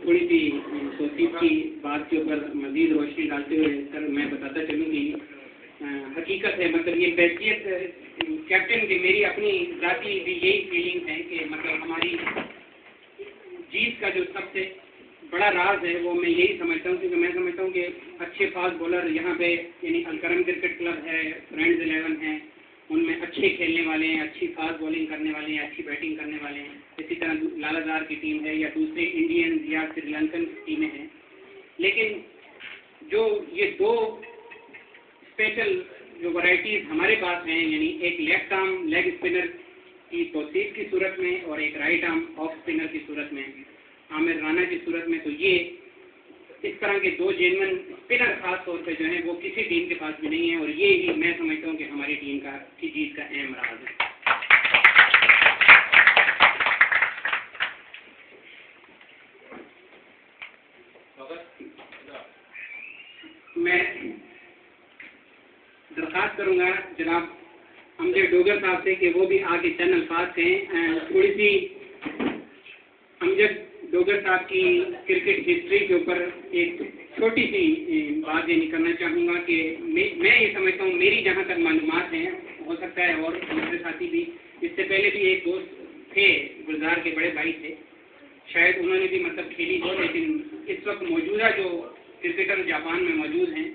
थोड़ी सी तौसीफ की बात के ऊपर मज़ीद रोशनी डालते हुए सर मैं बताता चलूँ कि हकीकत है, मतलब ये बैठियत कैप्टन की मेरी अपनी ज़ाती भी यही फीलिंग है कि मतलब हमारी जीत का जो सबसे बड़ा राज है वो मैं यही समझता हूँ, क्योंकि मैं समझता हूँ कि अच्छे फास्ट बॉलर यहाँ पे यानी अलकरम क्रिकेट क्लब है, फ्रेंड्स 11 है, उनमें अच्छे खेलने वाले हैं, अच्छी फास्ट बॉलिंग करने वाले हैं, अच्छी बैटिंग करने वाले हैं। इसी तरह लालाजार की टीम है या दूसरे इंडियन या श्रीलंकन टीमें हैं। लेकिन जो ये दो स्पेशल जो वैरायटीज़ हमारे पास हैं, यानी एक लेफ्ट आर्म लेग स्पिनर की तौसीफ की सूरत में और एक राइट आर्म ऑफ स्पिनर की सूरत में आमिर राना की सूरत में, तो ये इस तरह के दो जेन्युइन स्पिनर खास तौर पे जो है वो किसी टीम के पास भी नहीं है, और ये ही मैं समझता हूँ कि हमारी टीम की जीत का अहम राज है। मैं दरख्वास्त करूँगा जनाब अमजद डोगर साहब से कि वो भी आगे चैनल पास हैं। थोड़ी सी अमजद डोगर साहब की क्रिकेट हिस्ट्री के ऊपर एक छोटी सी बात ये करना चाहूँगा कि मैं ये समझता हूँ, मेरी जहाँ तक मालूमात हैं, हो सकता है और दूसरे साथी भी, इससे पहले भी एक दोस्त थे गुलजार के बड़े भाई थे, शायद उन्होंने भी मतलब खेली हो, लेकिन इस वक्त मौजूदा जो क्रिकेटर जापान में मौजूद हैं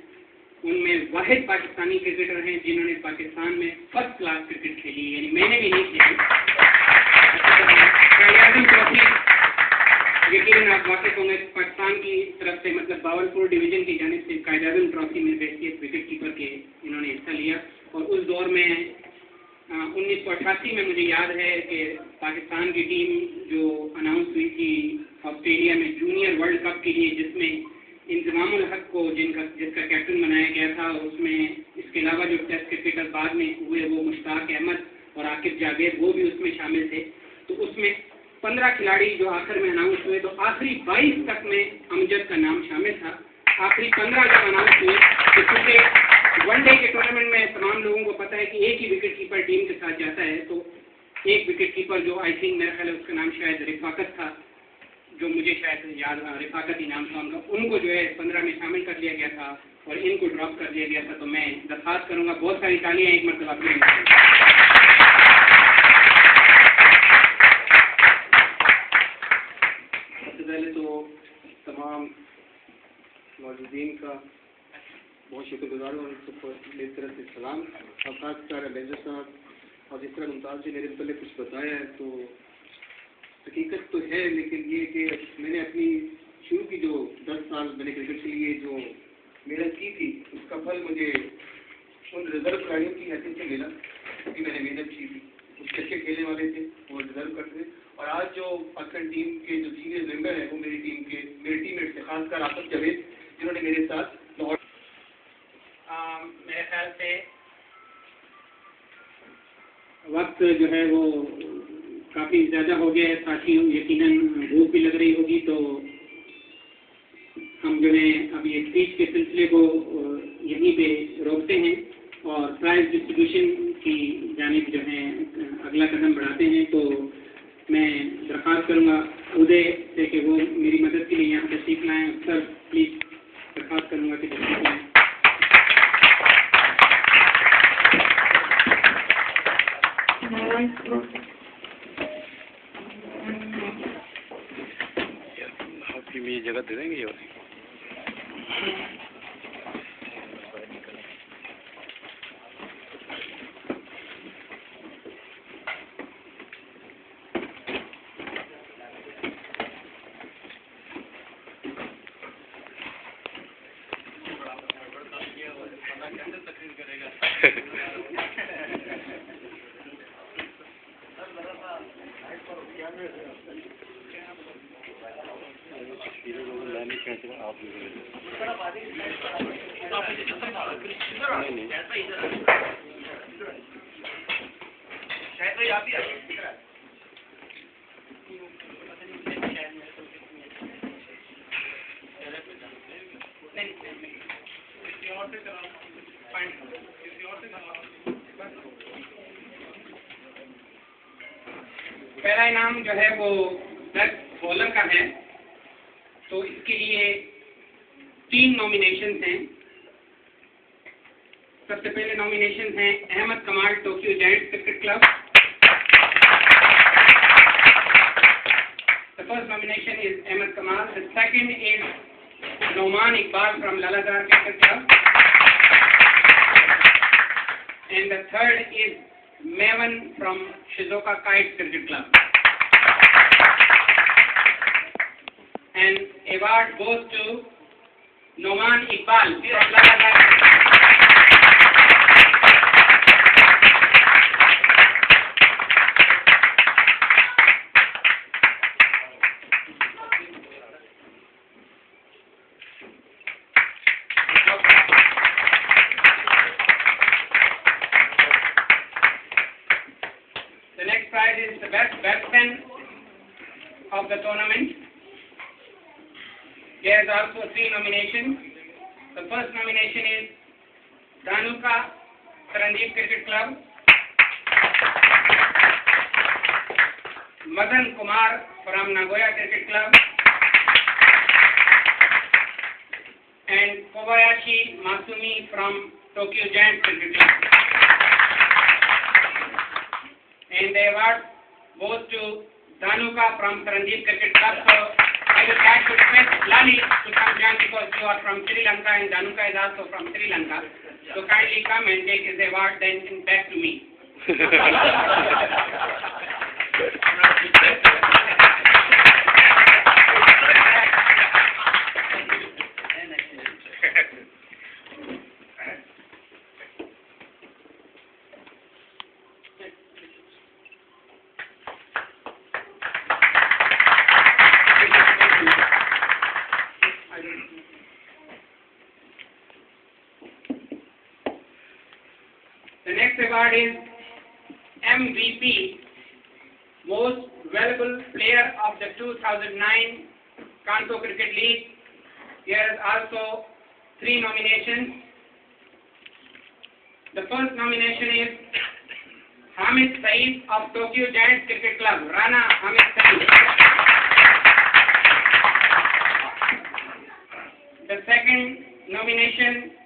उनमें वाहिद पाकिस्तानी क्रिकेटर हैं जिन्होंने पाकिस्तान में फर्स्ट क्लास क्रिकेट खेली, यानी मैंने भी नहीं खेली। ट्रॉफी यकीनन आप वाकिफ होंगे, पाकिस्तान की तरफ से मतलब बावलपुर डिवीजन की जानिब से कायद-ए-आज़म ट्रॉफी में बैठियत विकेट कीपर के इन्होंने हिस्सा लिया। और उस दौर में 1988 में मुझे याद है कि पाकिस्तान की टीम जो अनाउंस हुई थी ऑस्ट्रेलिया में जूनियर वर्ल्ड कप के लिए, जिसमें इंतजामुल हक को जिसका कैप्टन बनाया गया था, उसमें इसके अलावा जो टेस्ट क्रिकेटर बाद में हुए वो मुश्ताक अहमद और आकिब जावेद वो भी उसमें शामिल थे। तो उसमें 15 खिलाड़ी जो आखिर में अनाउंस हुए, तो आखिरी 22 तक में अमजद का नाम शामिल था। आखिरी 15 जब अनाउंस हुए तो क्योंकि वनडे के टूर्नामेंट में तमाम लोगों को पता है कि एक ही विकेट कीपर टीम के साथ जाता है, तो एक विकेट कीपर जो आई थिंक मेरा ख्याल है उसका नाम शायद रिफाकत था, जो मुझे शायद याद रिफाकत ही नाम था उनका, उनको जो है 15 में शामिल कर लिया गया था और इनको ड्रॉप कर दिया गया था। तो मैं दरख्वास्त करूँगा, बहुत सारी तालियां एक मरतबा आपके सबसे पहले तो तमाम मौजूदीन का बहुत शुक्रगुजार हूँ, सबको मेरी तरफ से सलाम। और खासकर बेंजर साहब और जिस तरह मुमताज़ जी मेरे पहले कुछ बताया है, तो हकीकत तो है, लेकिन ये कि मैंने अपनी शुरू की जो 10 साल मैंने क्रिकेट के लिए जो मेहनत की थी उसका फल मुझे उन रिजर्व खिलाड़ियों की हैसियत से मिला, क्योंकि मैंने मेहनत की थी, कुछ अच्छे खेलने वाले थे वो रिजर्व करते थे। और आज जो पाकिस्तान टीम के जो सीनियर मेंबर हैं वो मेरे टीममेट थे, खासकर आकिब जावेद जिन्होंने मेरे साथ मेरे ख्याल से वक्त जो है वो काफ़ी ज़्यादा हो गया है, साथियों यकीनन भूख भी लग रही होगी, तो हम जो है अभी एक स्पीच के सिलसिले को यहीं पे रोकते हैं और प्राइज डिस्ट्रीब्यूशन की जानिब जो है अगला कदम बढ़ाते हैं। तो मैं दरख्वास्त करूँगा उदय से कि वो मेरी मदद के लिए यहाँ तशरीफ लाएँ। सर प्लीज़ दरख्वास्त करूँगा कि तशरीफ लाएँ। आपकी ये जगह दे देंगे ये पहला इनाम जो है वो 10 बॉलर का है तो इसके लिए 3 नॉमिनेशंस हैं। सबसे पहले नॉमिनेशंस हैं अहमद कमाल, Tokyo giants cricket club. The first nomination is Ahmed Kamal. The second is Noman Iqbal from Laladar Cricket Club. And the third is Mevan from Shizuoka Kites Cricket Club. And award goes to Noman Iqbal from Laladar. The next prize is the best batsman of the tournament. There is also 3 nominations. The first nomination is Dhanuka Tarandeep Cricket Club, Madan Kumar from Nagoya Cricket Club, and Kobayashi Masumi from Tokyo Giants Cricket Club. And the award goes to Dhanuka from Tarandeep Cricket Club. So I would like to request Lali to come down because you are from Sri Lanka and Dhanuka is also from Sri Lanka. So kindly come and take his award then back to me. The next award is MVP, Most Valuable Player of the 2009 Kanto Cricket League. There is also 3 nominations. The first nomination is Hamid Saeed of Tokyo Giants Cricket Club, Rana Hamid Saeed. The second nomination,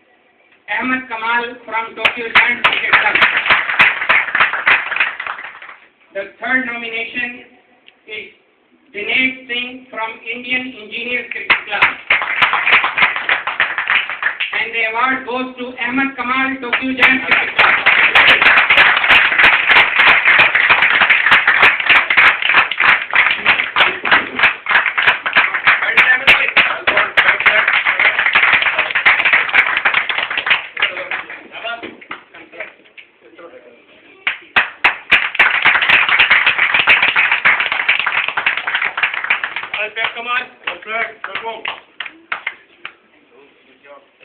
Ahmed Kamal from Tokyo Giants Cricket Club. The third nomination is Dinesh Singh from Indian Engineers Cricket Club. And the award goes to Ahmed Kamal, Tokyo Giants Cricket Club.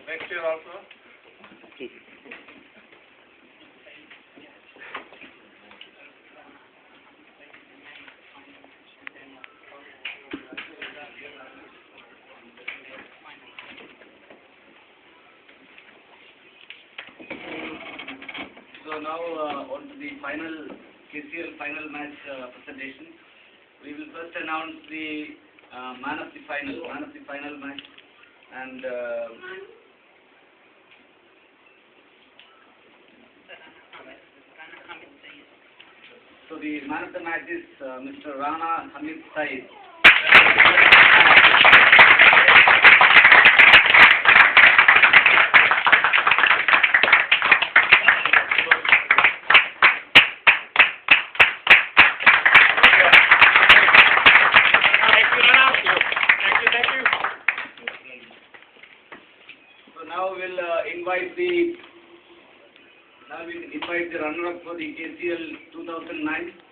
Next year also. So now on to the final KCL final match presentation. We will first announce the man of the final match, and so the man of the match is Mr. Rana Hamid Saeed. Now we'll invite the runner-up for the KCL 2009.